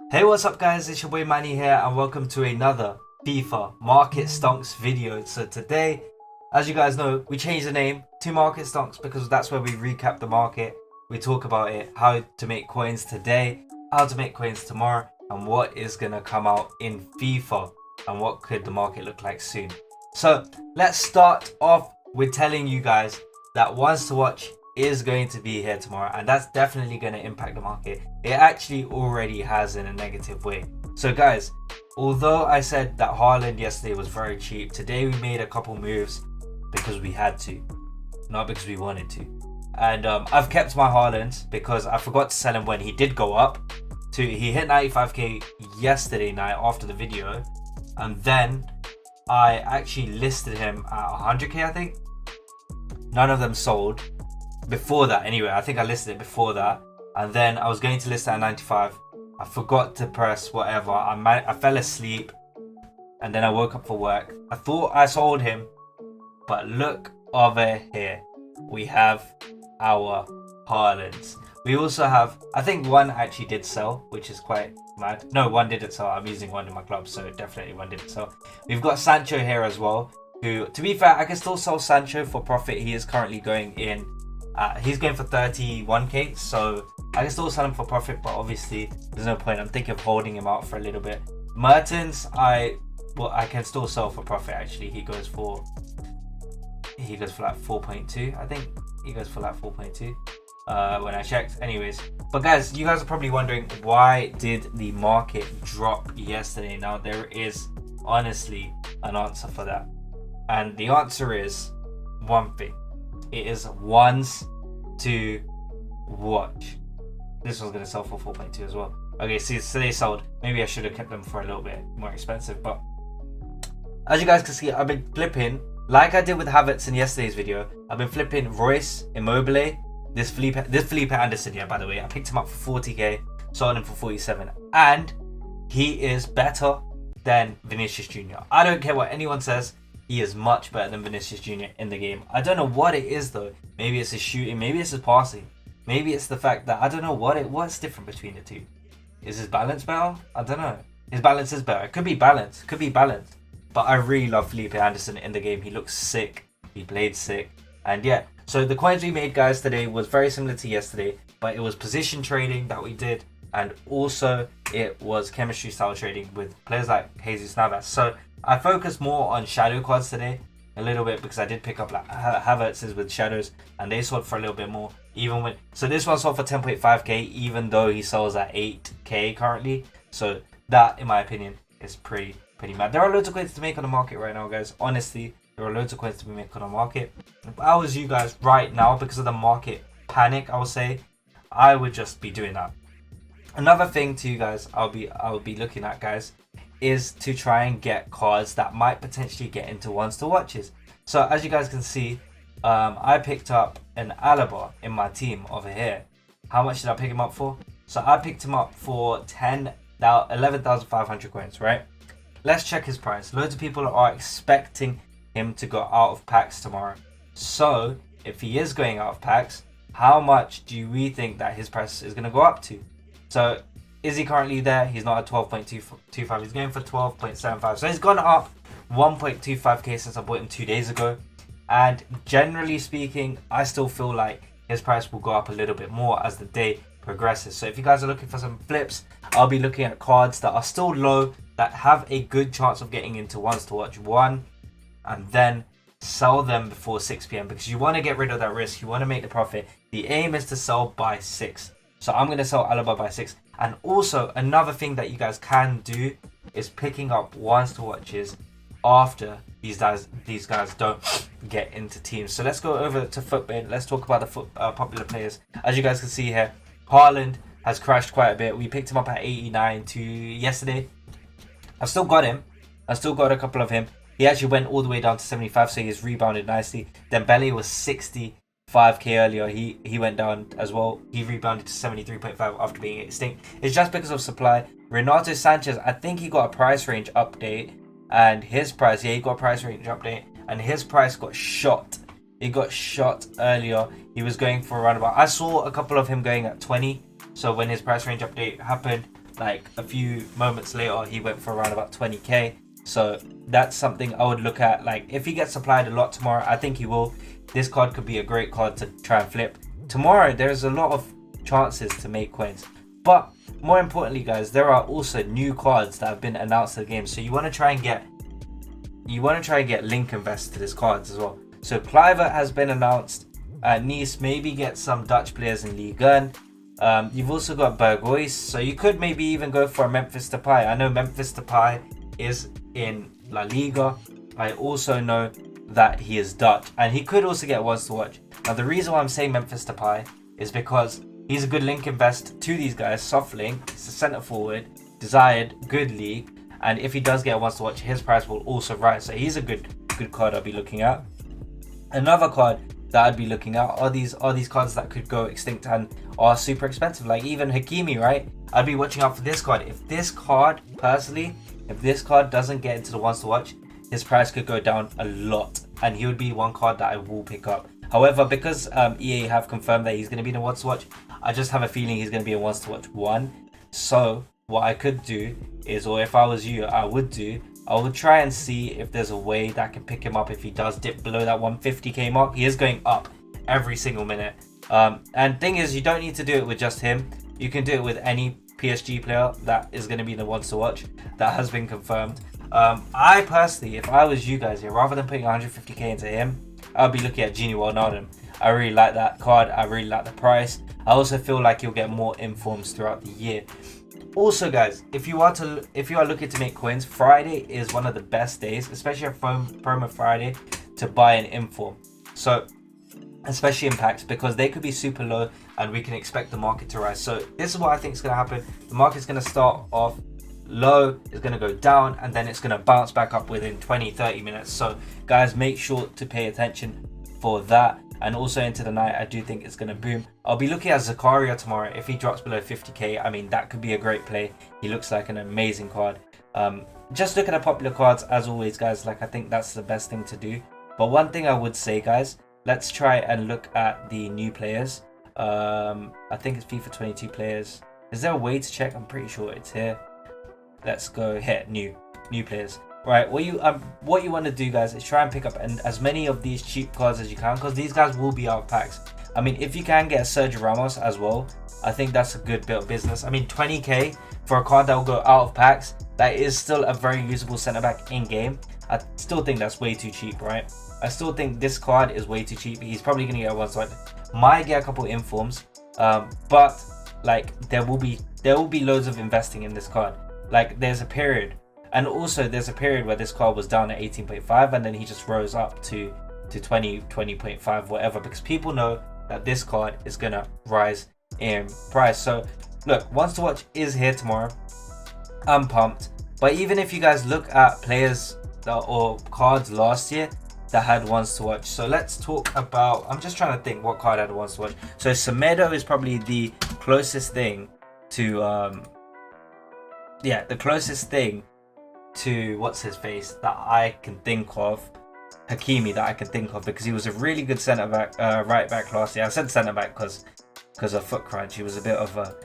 Hey, what's up guys, it's your boy Mannii here and welcome to another FIFA Market Stonks video. So today, as you guys know, we changed the name to Market Stonks because that's where we recap the market. We talk about it, how to make coins today, how to make coins tomorrow, and what is going to come out in FIFA and what could the market look like soon. So let's start off with telling you guys that Ones to Watch is going to be here tomorrow, and that's definitely going to impact the market. It actually already has in a negative way. So guys, although I said that Haaland yesterday was very cheap, today we made a couple moves because we had to, not because we wanted to. And I've kept my Haaland because I forgot to sell him when he did go up to, he hit 95k yesterday night after the video, and then I actually listed him at 100k. I think none of them sold before that. Anyway, I think I listed it before that, and then I was going to list it at 95. I forgot to press whatever. I fell asleep, and then I woke up for work. I thought I sold him, but look over here. We have our Haalands. We also have, I think one actually did sell, which is quite mad. No, one didn't sell. I'm using one in my club, so definitely one didn't sell. We've got Sancho here as well, who, to be fair, I can still sell Sancho for profit. He is currently going in. He's going for 31k, so I can still sell him for profit, but obviously there's no point. I'm thinking of holding him out for a little bit. Mertens, I can still sell for profit. Actually, he goes for like 4.2. I think he goes for like 4.2 when I checked. Anyways, but guys, you guys are probably wondering, why did the market drop yesterday? Now there is honestly an answer for that, and the answer is one thing. It is Ones to Watch. This one's going to sell for 4.2 as well. Okay, so they sold. Maybe I should have kept them for a little bit more expensive, but as you guys can see, I've been flipping, like I did with Havertz in yesterday's video. I've been flipping Royce, Immobile, this Felipe Anderson here, by the way. I picked him up for 40k, sold him for 47, and he is better than Vinicius Jr. I don't care what anyone says. He is much better than Vinicius Jr. in the game. I don't know what it is though. Maybe it's his shooting, maybe it's his passing. Maybe it's the fact that I don't know what's different between the two. Is his balance better? I don't know. His balance is better. It could be balance. But I really love Felipe Anderson in the game. He looks sick. He played sick. And yeah, so the coins we made, guys, today was very similar to yesterday, but it was position trading that we did, and also it was chemistry style trading with players like Jesus Navas. So I focused more on shadow cards today a little bit because I did pick up like Havertz's with shadows, and they sold for a little bit more. So this one sold for 10.5k, even though he sells at 8k currently. So that, in my opinion, is pretty mad. There are loads of coins to make on the market right now, guys. Honestly, there are loads of coins to be made on the market. If I was you guys right now, because of the market panic, I would say I would just be doing that. Another thing to you guys, I'll be looking at, guys, is to try and get cards that might potentially get into Ones to Watches. So as you guys can see, I picked up an Alaba in my team over here. How much did I pick him up for? So I picked him up for 11,500 coins, right? Let's check his price. Loads of people are expecting him to go out of packs tomorrow. So if he is going out of packs, how much do we think that his price is going to go up to? So is he currently there? He's not at 12.25. He's going for 12.75. So he's gone up 1.25k since I bought him 2 days ago. And generally speaking, I still feel like his price will go up a little bit more as the day progresses. So if you guys are looking for some flips, I'll be looking at cards that are still low, that have a good chance of getting into Ones to Watch 1, and then sell them before 6 p.m. because you want to get rid of that risk. You want to make the profit. The aim is to sell by 6. So I'm going to sell Alaba by 6. And also another thing that you guys can do is picking up Ones to Watches after these guys don't get into teams. So let's go over to FUTBIN. Let's talk about the popular players. As you guys can see here, Haaland has crashed quite a bit. We picked him up at 89 to yesterday. I've still got him. I've still got a couple of him. He actually went all the way down to 75, so he's rebounded nicely. Dembele was 65k earlier. He went down as well. He rebounded to 73.5 after being extinct. It's just because of supply. Renato Sanchez, I think he got a price range update, and his price, he got a price range update, and his price got shot. He got shot earlier. He was going for around about, I saw a couple of him going at 20. So when his price range update happened, like a few moments later he went for around about 20k. So that's something I would look at. Like if he gets supplied a lot tomorrow, I think he will. This card could be a great card to try and flip. Tomorrow there's a lot of chances to make coins. But more importantly guys, there are also new cards that have been announced to the game. So you want to try and get link invest to these cards as well. So Kluivert has been announced at Nice, maybe get some Dutch players in Ligue 1. You've also got Berghuis, so you could maybe even go for a Memphis Depay. I know Memphis Depay is in La Liga. I also know that he is Dutch, and he could also get ones to watch. Now the reason why I'm saying Memphis Depay is because he's a good link invest to these guys. Soft link, it's a centre forward, desired, good league, and if he does get ones to watch, his price will also rise. So he's a good card I'll be looking at. Another card that I'd be looking at are these cards that could go extinct and are super expensive, like even Hakimi, right? I'd be watching out for this card. If this card doesn't get into the ones to watch, his price could go down a lot, and he would be one card that I will pick up. However, because EA have confirmed that he's going to be in the ones to watch, I just have a feeling he's going to be a ones to watch 1. So what I could do is, or if I was you, I would try and see if there's a way that I can pick him up if he does dip below that 150k mark. He is going up every single minute. And thing is, you don't need to do it with just him. You can do it with any PSG player that is going to be the ones to watch that has been confirmed. I personally, if I was you guys here, rather than putting 150k into him, I'll be looking at Gini Wijnaldum. I really like that card. I really like the price. I also feel like you'll get more informs throughout the year. Also guys, if you are looking to make coins, Friday is one of the best days, especially a promo Friday, to buy an inform. So especially in packs, because they could be super low and we can expect the market to rise. So this is what I think is going to happen. The market's going to start off low, it's going to go down, and then it's going to bounce back up within 20-30 minutes. So guys, make sure to pay attention for that. And also into the night, I do think it's going to boom. I'll be looking at Zakaria tomorrow. If he drops below 50k, I mean, that could be a great play. He looks like an amazing card. Just look at the popular cards as always, guys. Like, I think that's the best thing to do. But one thing I would say, guys, let's try and look at the new players. I think it's FIFA 22 players. Is there a way to check? I'm pretty sure it's here. Let's go here. New players. Right, what you want to do, guys, is try and pick up as many of these cheap cards as you can, because these guys will be out of packs. I mean, if you can get a Sergio Ramos as well, I think that's a good bit of business. I mean, 20k for a card that will go out of packs, that is still a very usable centre back in game. I still think that's way too cheap, right? I still think this card is way too cheap. He's probably gonna get one side, might get a couple of informs, but like there will be loads of investing in this card. Like there's a period. And also there's a period where this card was down at 18.5 and then he just rose up to 20.5, whatever, because people know that this card is gonna rise in price. So look, Ones to Watch is here tomorrow. I'm pumped. But even if you guys look at players or cards last year that had Ones to Watch, so let's talk about, I'm just trying to think what card had Ones to Watch. So Semedo is probably the closest thing to what's his face that I can think of. Hakimi, that I can think of, because he was a really good centre back, right back last year. I said centre back because of foot crunch. He was a bit of a,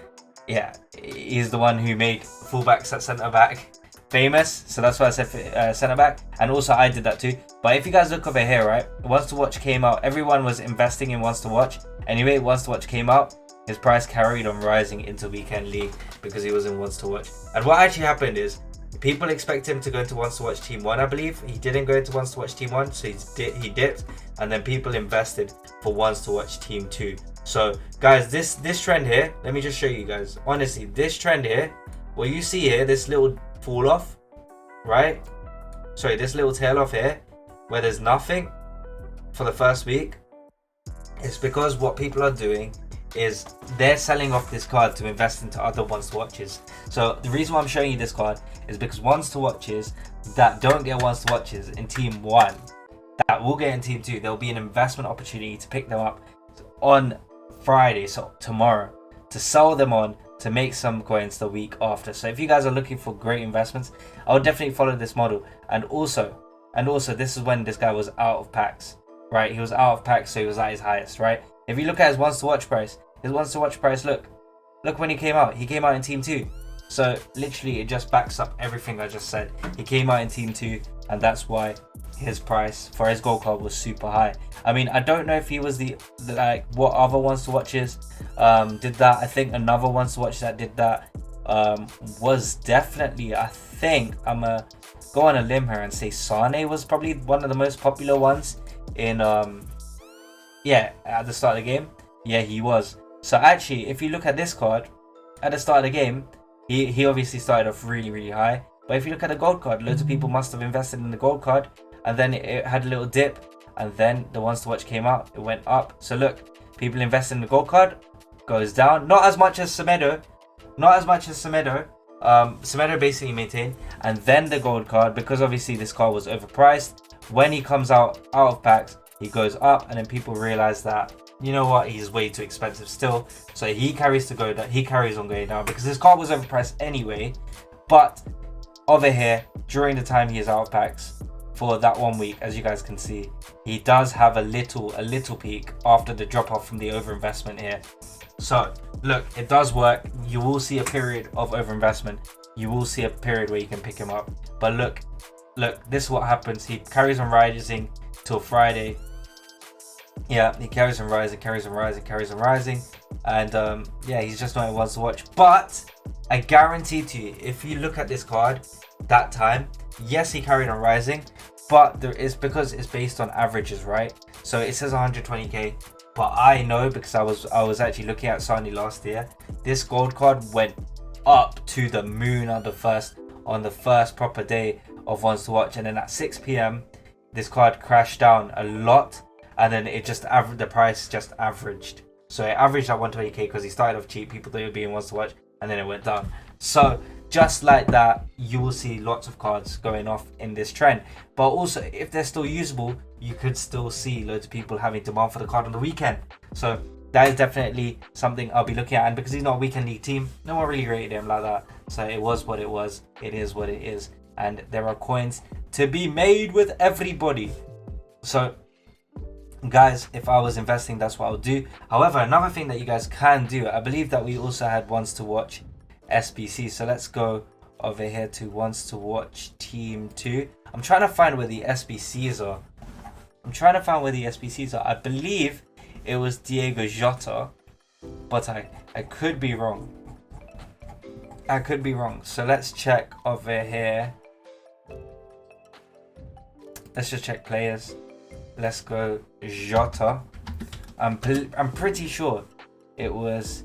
yeah, he's the one who made fullbacks at centre back famous, so that's why I said centre back. And also I did that too. But if you guys look over here, right, Ones to Watch came out, everyone was investing in Ones to Watch. Anyway, Ones to Watch came out, his price carried on rising into weekend league because he was in Ones to Watch. And what actually happened is, people expect him to go into Ones to Watch Team 1, I believe. He didn't go into Ones to Watch Team 1, so he dipped. And then people invested for Ones to Watch Team 2. So, guys, this trend here, let me just show you guys. Honestly, this trend here, what you see here, this little fall off, right? Sorry, this little tail off here, where there's nothing for the first week, it's because what people are doing is they're selling off this card to invest into other Ones to Watches. So the reason why I'm showing you this card is because Ones to Watches that don't get Ones to Watches in Team 1, that will get in Team 2, there'll be an investment opportunity to pick them up on Friday, so tomorrow, to sell them on, to make some coins the week after. So if you guys are looking for great investments, I would definitely follow this model. And also this is when this guy was out of packs, right? He was out of packs, so he was at his highest, right? If you look at his Ones to Watch price, look when he came out in Team 2. So literally it just backs up everything I just said. He came out in Team 2, and that's why his price for his gold card was super high. I mean, I don't know if he was the like what other ones to watches did that. I think another ones to watch that did that was definitely, I think I'm gonna go on a limb here and say Sane was probably one of the most popular ones in yeah, at the start of the game. Yeah, he was. So actually, if you look at this card at the start of the game, he obviously started off really high. But if you look at the gold card, loads of people must have invested in the gold card, and then it had a little dip, and then the ones to watch came out, it went up. So look, people invest in the gold card, goes down, not as much as Semedo, Semedo basically maintained, and then the gold card, because obviously this card was overpriced, when he comes out of packs, he goes up, and then people realize that, you know what, he's way too expensive still, so he carries on going down because his card was overpriced anyway. But over here, during the time he is out of packs for that 1 week, as you guys can see, he does have a little peak after the drop off from the overinvestment here. So look, it does work. You will see a period of overinvestment, you will see a period where you can pick him up, but look, this is what happens. He carries on rising till Friday. Yeah, he carries on rising, and yeah, he's just not one to watch. But I guarantee to you, if you look at this card that time, yes, he carried on rising, but there is, because it's based on averages, right? So it says 120k, but I know, because I was actually looking at Sani last year, this gold card went up to the moon on the first proper day of ones to watch, and then at 6 p.m. this card crashed down a lot, and then it just the price just averaged. So it averaged at 120k because he started off cheap, people thought it would be in ones to watch, and then it went down. So just like that, you will see lots of cards going off in this trend. But also, if they're still usable, you could still see loads of people having demand for the card on the weekend. So that is definitely something I'll be looking at. And because he's not a weekend league team, no one really rated him like that. So it was what it was. It is what it is. And there are coins to be made with everybody. So guys, if I was investing, that's what I would do. However, another thing that you guys can do, I believe that we also had ones to watch SBC. So let's go over here to ones to watch Team 2. I'm trying to find where the SBCs are. I believe it was Diego Jota, but I could be wrong. So let's check over here. Let's just check players. Let's go Jota. I'm pretty sure it was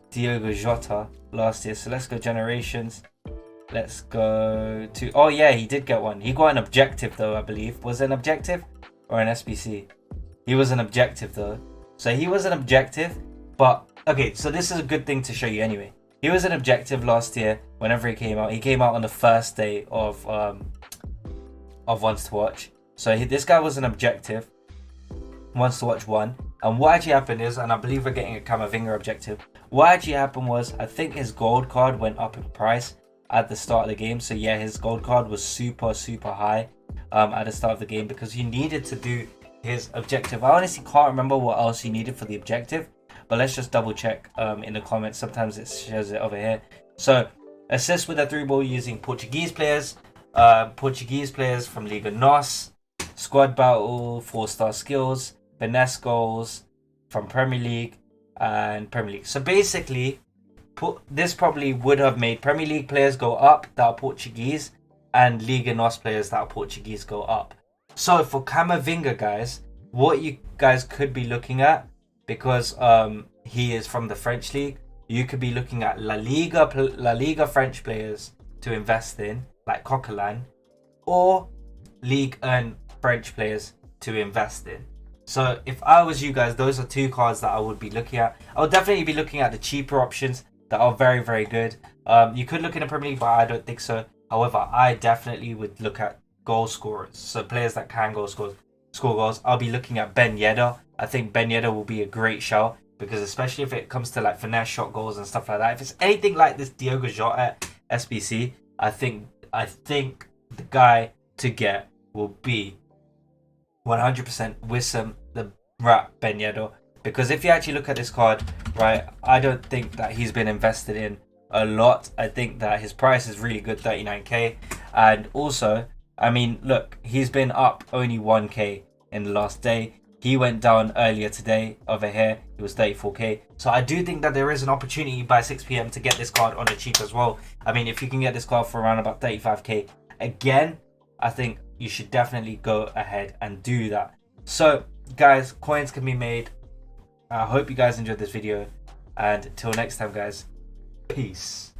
Diego Jota last year. So let's go generations. Let's go to, oh yeah, he did get one. He got an objective though, I believe. Was it an objective or an SBC? He was an objective though. So he was an objective, but okay, so this is a good thing to show you anyway. He was an objective last year whenever he came out. He came out on the first day of Ones to Watch. So this guy was an objective, Ones to Watch 1. And what actually happened is, and I believe we're getting a Camavinga objective. What actually happened was, I think his gold card went up in price at the start of the game. So yeah, his gold card was super high at the start of the game because he needed to do his objective. I honestly can't remember what else he needed for the objective, but let's just double check in the comments. Sometimes it shows it over here. So assist with a through ball using Portuguese players from Liga NOS, squad battle, 4-star skills, finesse goals from Premier League and Premier League. So basically, this probably would have made Premier League players go up that are Portuguese, and Liga NOS players that are Portuguese go up. So for Camavinga, guys, what you guys could be looking at, because he is from the French league, you could be looking at La Liga French players to invest in, like Coquelin, or Ligue 1 French players to invest in. So if I was you guys, those are two cards that I would be looking at. I would definitely be looking at the cheaper options that are very good. You could look in the Premier League, but I don't think so. However, I definitely would look at goal scorers, so players that can score goals. I'll be looking at Ben Yedder. I think Ben Yedder will be a great shout, because especially if it comes to like finesse shot goals and stuff like that, if it's anything like this Diogo Jota SBC, I think the guy to get will be 100% Wissam the Rat Ben Yedder. Because if you actually look at this card, right, I don't think that he's been invested in a lot. I think that his price is really good, 39k. And also, I mean, look, he's been up only 1k in the last day. He went down earlier today over here. It was 34k. So I do think that there is an opportunity by 6 p.m. to get this card on the cheap as well. I mean, if you can get this card for around about 35k, again, I think you should definitely go ahead and do that. So guys, coins can be made. I hope you guys enjoyed this video, and till next time guys, peace.